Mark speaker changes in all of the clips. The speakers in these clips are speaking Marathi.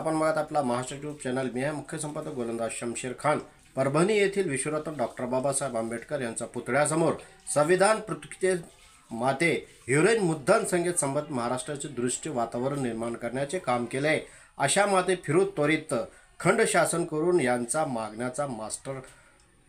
Speaker 1: आपण बघत आपला महाराष्ट्र यूट्यूब चॅनल. मी आहे मुख्य संपादक गोलंदाज शमशेर खान. परभणी येथील विश्वरत्न डॉक्टर बाबासाहेब आंबेडकर यांच्या पुतळ्यासमोर संविधान पृथ्वीचे माते हिरोईन मुद्दान संगीत संबंध महाराष्ट्राचे दृष्टी वातावरण निर्माण करण्याचे काम केले. अशा माते फिरोज त्वरित खंड शासन करून यांचा मागण्याचा मास्टर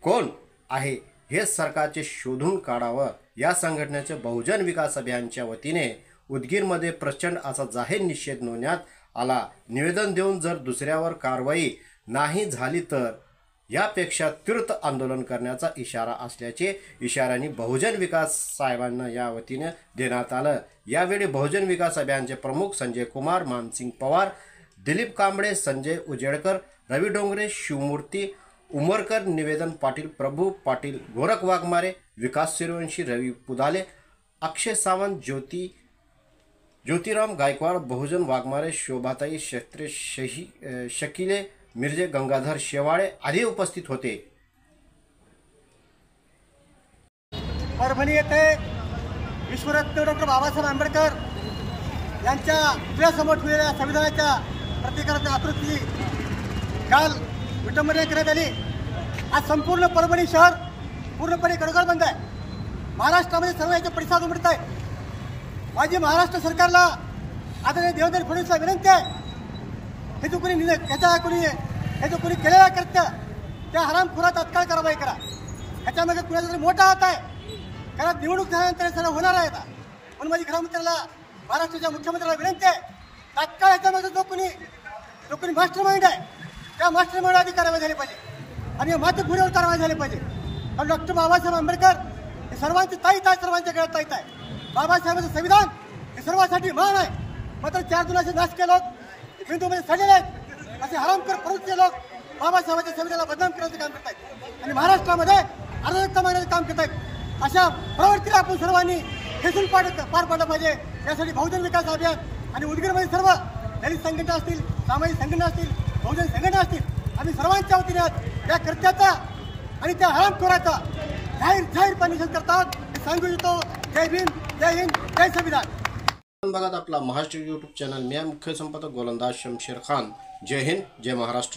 Speaker 1: कोण आहे हे सरकारचे शोधून काढावं. या संघटनेचे बहुजन विकास अभियानच्या वतीने उदगीरमध्ये प्रचंड असा जाहीर निषेध नोंदवण्यात आला. निवेदन देऊन जर दुसऱ्यावर कारवाई नाही झाली तर यापेक्षा तीव्र आंदोलन करण्याचा इशारा असल्याचे इशाऱ्याने बहुजन विकास साहेबांना या वतीने देण्यात आलं. यावेळी बहुजन विकास अभियानचे प्रमुख संजय कुमार, मानसिंग पवार, दिलीप कांबळे, संजय उजेडकर, रवी डोंगरे, शिवमूर्ती उमरकर, निवेदन पाटील, प्रभू पाटील, गोरख वाघमारे, विकास सूर्यवंशी, रवी पुदाले, अक्षय सावंत, ज्योतिराम गायकवाड, बहुजन वाघमारे, शोभाताई क्षेत्रे, शकीले मिर्जे, गंगाधर शेवाळे आदी उपस्थित होते.
Speaker 2: परभणी येथे विश्वरत्न डॉक्टर बाबासाहेब आंबेडकर यांच्या पुतळ्यासमोर ठेवलेल्या संविधानाच्या प्रतिकाराची आकृती काल विटंबना करण्यात आली. आज संपूर्ण परभणी शहर पूर्णपणे गडगड बंद आहे. महाराष्ट्रामध्ये सर्व याचे प्रतिसाद उमटत आहे. माझी महाराष्ट्र सरकारला आदरणीय देवेंद्र फडणवीसला विनंती आहे, हे जो कोणी केलेला कृत्य त्या हरामखोरात तात्काळ कारवाई करा. ह्याच्यामध्ये कुणाचा तरी मोठा हात आहे, कारण निवडणूक झाल्यानंतर सगळं होणार आहे. म्हणून माझी गृहमंत्र्याला, महाराष्ट्राच्या मुख्यमंत्र्याला विनंती आहे, तात्काळ ह्याच्यामध्ये जो कोणी मास्टर माइंड आहे त्या मास्टर माइंड आधी कारवाई झाली पाहिजे आणि मातृभूमीवर कारवाई झाली पाहिजे. कारण डॉक्टर बाबासाहेब आंबेडकर हे सर्वांची ताईत आहे, सर्वांच्या गळ्यात ताईत आहे. बाबासाहेबांचं संविधान हे सर्वांसाठी महान आहे. मात्र 4 जुनाचे नाशके लोक हिंदूमध्ये सडलेले आहेत, असे हरामखोर प्रवृत्तीचे लोक बाबासाहेबांच्या संविधानाला बदनाम करण्याचं काम करत आहेत आणि महाराष्ट्रामध्ये अराजकता मागण्याचं काम करत आहेत. अशा प्रवृत्तीला आपण सर्वांनी खेचून पार पाडलं पाहिजे. यासाठी बहुजन विकास अभियान आणि उदगीरमध्ये सर्व दलित संघटना असतील, सामाजिक संघटना असतील, बहुजन संघटना असतील, आम्ही सर्वांच्या वतीने या कृत्याचा आणि त्या हरामखोराचा जाहीरपणे निषेध करतात. सांगू इच्छितो, जय भीम, जय हिंद, जय संविधान.
Speaker 1: बघत आपला महाराष्ट्र यूट्यूब चॅनल. मी मुख्य संपादक गोलंदाज शमशेर खान. जय हिंद, जय महाराष्ट्र.